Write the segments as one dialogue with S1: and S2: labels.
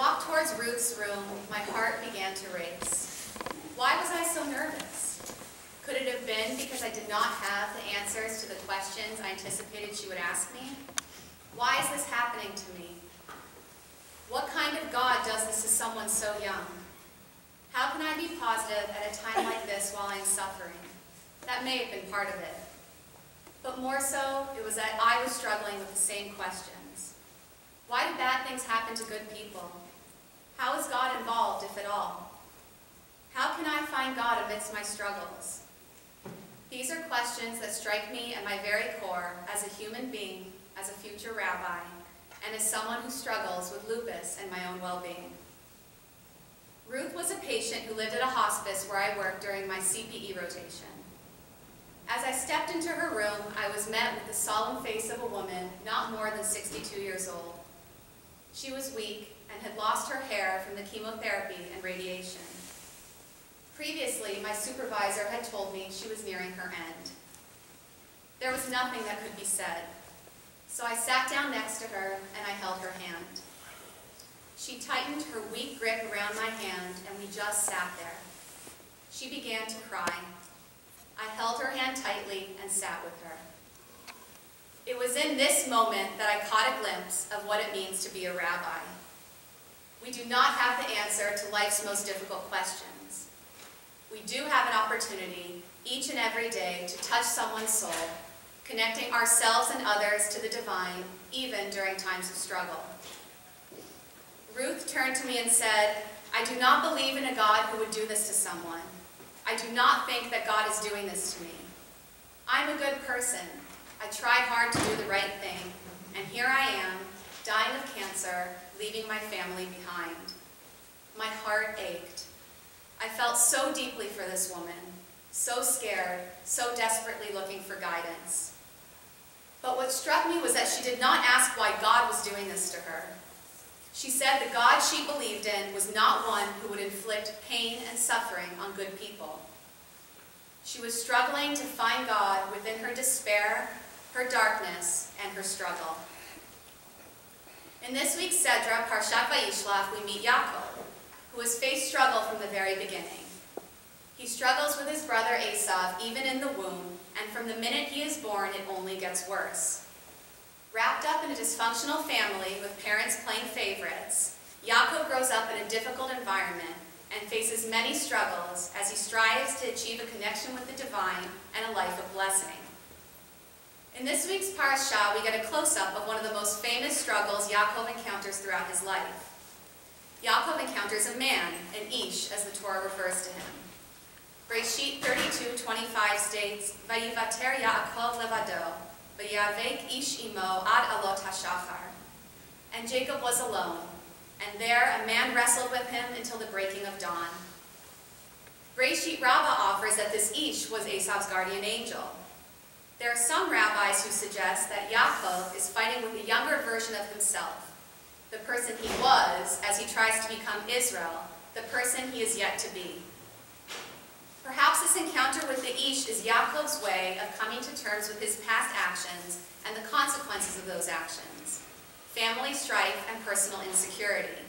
S1: walked towards Ruth's room, my heart began to race. Why was I so nervous? Could it have been because I did not have the answers to the questions I anticipated she would ask me? Why is this happening to me? What kind of God does this to someone so young? How can I be positive at a time like this while I'm suffering? That may have been part of it. But more so, it was that I was struggling with the same questions. Why do bad things happen to good people? How is God involved, if at all? How can I find God amidst my struggles? These are questions that strike me at my very core as a human being, as a future rabbi, and as someone who struggles with lupus and my own well-being. Ruth was a patient who lived at a hospice where I worked during my CPE rotation. As I stepped into her room, I was met with the solemn face of a woman not more than 62 years old. She was weak and had lost her hair from the chemotherapy and radiation. Previously, my supervisor had told me she was nearing her end. There was nothing that could be said, so I sat down next to her and I held her hand. She tightened her weak grip around my hand and we just sat there. She began to cry. I held her hand tightly and sat with her. It was in this moment that I caught a glimpse of what it means to be a rabbi. We do not have the answer to life's most difficult questions. We do have an opportunity each and every day to touch someone's soul, connecting ourselves and others to the divine, even during times of struggle. Ruth turned to me and said, "I do not believe in a God who would do this to someone. I do not think that God is doing this to me. I'm a good person. I tried hard to do the right thing, and here I am, dying of cancer, leaving my family behind." My heart ached. I felt so deeply for this woman, so scared, so desperately looking for guidance. But what struck me was that she did not ask why God was doing this to her. She said the God she believed in was not one who would inflict pain and suffering on good people. She was struggling to find God within her despair, her darkness, and her struggle. In this week's Sedra, Parshat Vayishlach, we meet Yaakov, who has faced struggle from the very beginning. He struggles with his brother Esav even in the womb, and from the minute he is born, it only gets worse. Wrapped up in a dysfunctional family with parents playing favorites, Yaakov grows up in a difficult environment and faces many struggles as he strives to achieve a connection with the divine and a life of blessing. In this week's parasha, we get a close-up of one of the most famous struggles Yaakov encounters throughout his life. Yaakov encounters a man, an Ish, as the Torah refers to him. Breshit 32:25 states, "Vayivater Yaakov levado, vayavek ish imo ad alot hashachar." And Jacob was alone, and there a man wrestled with him until the breaking of dawn. Breshit Rabbah offers that this Ish was Esav's guardian angel. There are some rabbis who suggest that Yaakov is fighting with a younger version of himself, the person he was as he tries to become Israel, the person he is yet to be. Perhaps this encounter with the Ish is Yaakov's way of coming to terms with his past actions and the consequences of those actions, family strife and personal insecurity.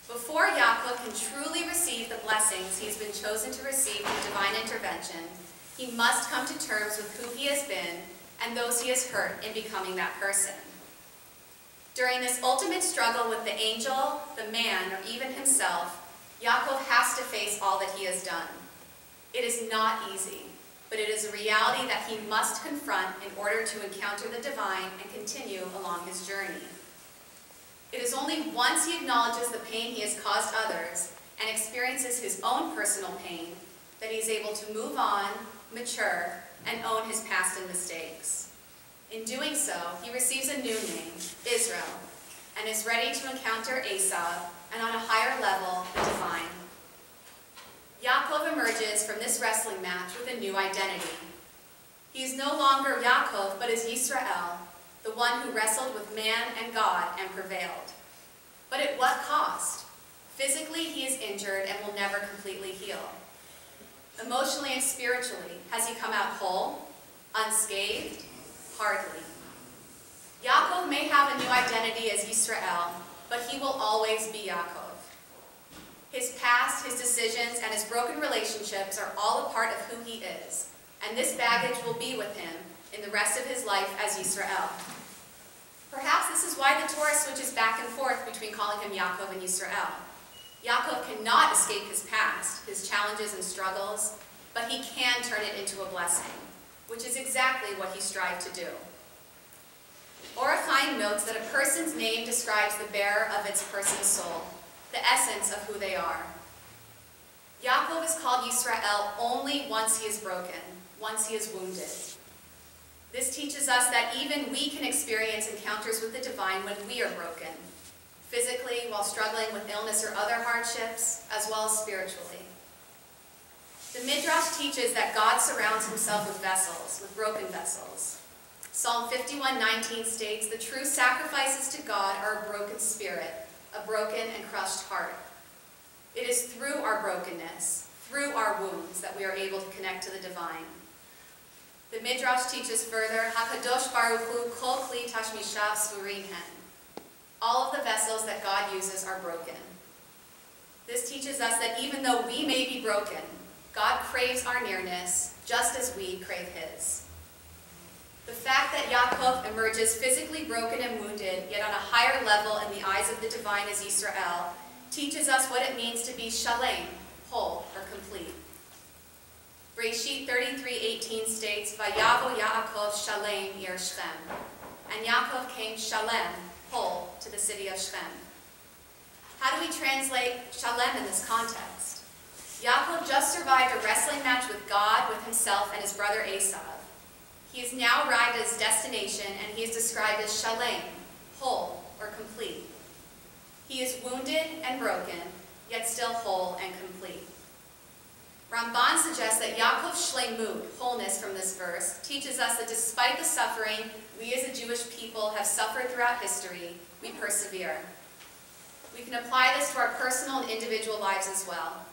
S1: Before Yaakov can truly receive the blessings he's been chosen to receive from divine intervention, he must come to terms with who he has been and those he has hurt in becoming that person. During this ultimate struggle with the angel, the man, or even himself, Yaakov has to face all that he has done. It is not easy, but it is a reality that he must confront in order to encounter the divine and continue along his journey. It is only once he acknowledges the pain he has caused others and experiences his own personal pain that he is able to move on, mature, and own his past and mistakes. In doing so, he receives a new name, Israel, and is ready to encounter Esav and on a higher level, the divine. Yaakov emerges from this wrestling match with a new identity. He is no longer Yaakov, but is Yisrael, the one who wrestled with man and God and prevailed. But at what cost? Physically, he is injured and will never completely heal. Emotionally and spiritually, has he come out whole, unscathed? Hardly. Yaakov may have a new identity as Yisrael, but he will always be Yaakov. His past, his decisions, and his broken relationships are all a part of who he is, and this baggage will be with him in the rest of his life as Yisrael. Perhaps this is why the Torah switches back and forth between calling him Yaakov and Yisrael. Yaakov cannot escape his past, his challenges and struggles, but he can turn it into a blessing, which is exactly what he strived to do. Or Chaim notes that a person's name describes the bearer of its person's soul, the essence of who they are. Yaakov is called Yisrael only once he is broken, once he is wounded. This teaches us that even we can experience encounters with the divine when we are broken, physically while struggling with illness or other hardships, as well as spiritually. The Midrash teaches that God surrounds himself with vessels, with broken vessels. Psalm 51:19 states, "The true sacrifices to God are a broken spirit, a broken and crushed heart." It is through our brokenness, through our wounds, that we are able to connect to the divine. The Midrash teaches further, "Hakadosh Baruch Hu kol kli tashmishav svurim hen." All of the vessels that God uses are broken. This teaches us that even though we may be broken, God craves our nearness just as we crave his. The fact that Yaakov emerges physically broken and wounded, yet on a higher level in the eyes of the divine as Yisrael, teaches us what it means to be shalem, whole or complete. Breshit 33:18 states, "Vayavo Yaakov shalem ir Shechem," and Yaakov came shalem, whole, to the city of Shechem. How do we translate shalem in this context? Yaakov just survived a wrestling match with God, with himself, and his brother Esav. He has now arrived at his destination, and he is described as shalem, whole or complete. He is wounded and broken, yet still whole and complete. Ramban suggests that Yaakov's Shleimut, wholeness from this verse, teaches us that despite the suffering we as a Jewish people have suffered throughout history, we persevere. We can apply this to our personal and individual lives as well.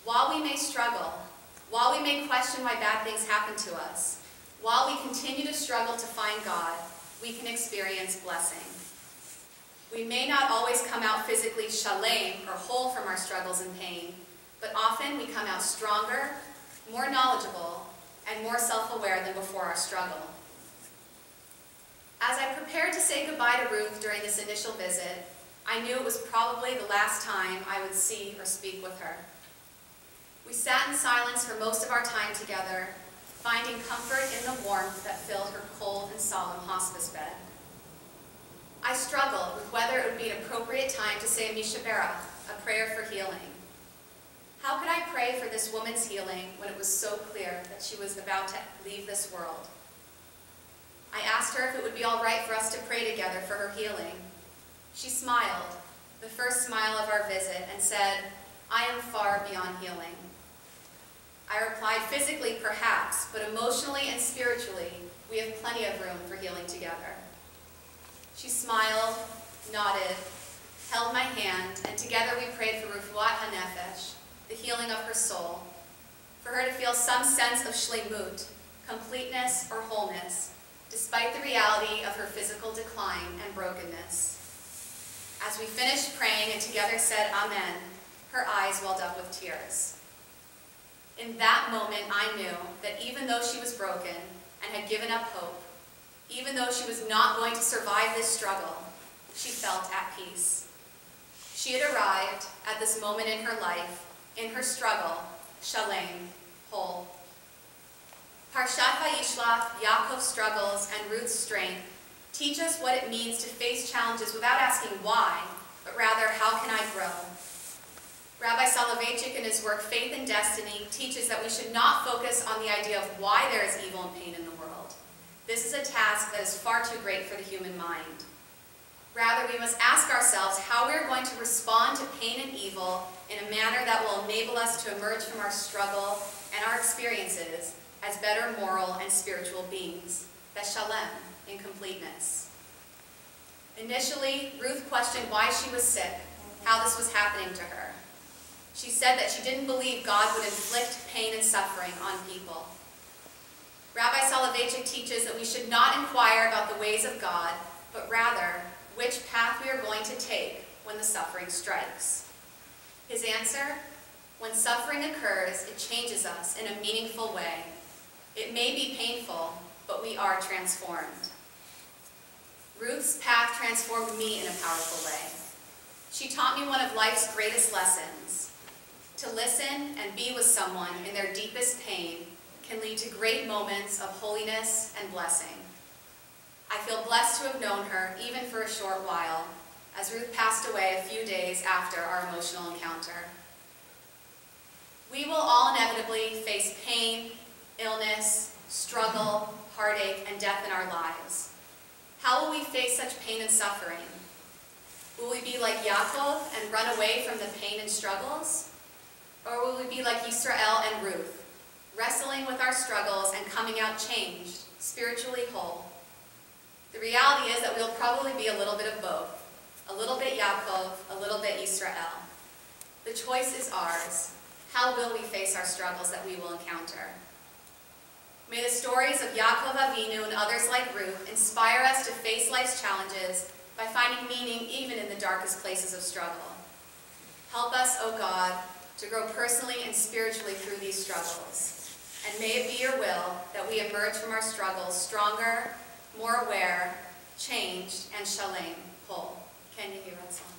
S1: While we may struggle, while we may question why bad things happen to us, while we continue to struggle to find God, we can experience blessing. We may not always come out physically shalem or whole from our struggles and pain, but often we come out stronger, more knowledgeable, and more self-aware than before our struggle. As I prepared to say goodbye to Ruth during this initial visit, I knew it was probably the last time I would see or speak with her. We sat in silence for most of our time together, finding comfort in the warmth that filled her cold and solemn hospice bed. I struggled with whether it would be an appropriate time to say a Mishaberach, a prayer for healing. How could I pray for this woman's healing when it was so clear that she was about to leave this world? I asked her if it would be all right for us to pray together for her healing. She smiled, the first smile of our visit, and said, "I am far beyond healing." I replied, "Physically, perhaps, but emotionally and spiritually, we have plenty of room for healing together." She smiled, nodded, held my hand, and together we prayed for Refuat HaNefesh, the healing of her soul, for her to feel some sense of Shleimut, completeness or wholeness, despite the reality of her physical decline and brokenness. As we finished praying and together said Amen, her eyes welled up with tears. In that moment, I knew that even though she was broken and had given up hope, even though she was not going to survive this struggle, she felt at peace. She had arrived at this moment in her life, in her struggle, shalem, whole. Parshat Vayishlach, Yaakov's struggles, and Ruth's strength teach us what it means to face challenges without asking why, but rather, how can I grow? Rabbi Soloveitchik in his work, Faith and Destiny, teaches that we should not focus on the idea of why there is evil and pain in the world. This is a task that is far too great for the human mind. Rather, we must ask ourselves how we are going to respond to pain and evil in a manner that will enable us to emerge from our struggle and our experiences as better moral and spiritual beings, Beshalem, in completeness. Initially, Ruth questioned why she was sick, how this was happening to her. She said that she didn't believe God would inflict pain and suffering on people. Rabbi Soloveitchik teaches that we should not inquire about the ways of God, but rather which path we are going to take when the suffering strikes? His answer, when suffering occurs, it changes us in a meaningful way. It may be painful, but we are transformed. Ruth's path transformed me in a powerful way. She taught me one of life's greatest lessons. To listen and be with someone in their deepest pain can lead to great moments of holiness and blessing. I feel blessed to have known her even for a short while, as Ruth passed away a few days after our emotional encounter. We will all inevitably face pain, illness, struggle, heartache, and death in our lives. How will we face such pain and suffering? Will we be like Yaakov and run away from the pain and struggles? Or will we be like Yisrael and Ruth, wrestling with our struggles and coming out changed, spiritually whole? The reality is that we'll probably be a little bit of both. A little bit Yaakov, a little bit Yisrael. The choice is ours. How will we face our struggles that we will encounter? May the stories of Yaakov Avinu and others like Ruth inspire us to face life's challenges by finding meaning even in the darkest places of struggle. Help us, O God, to grow personally and spiritually through these struggles. And may it be your will that we emerge from our struggles stronger, more aware, changed, and shalem, whole. Can you hear that song?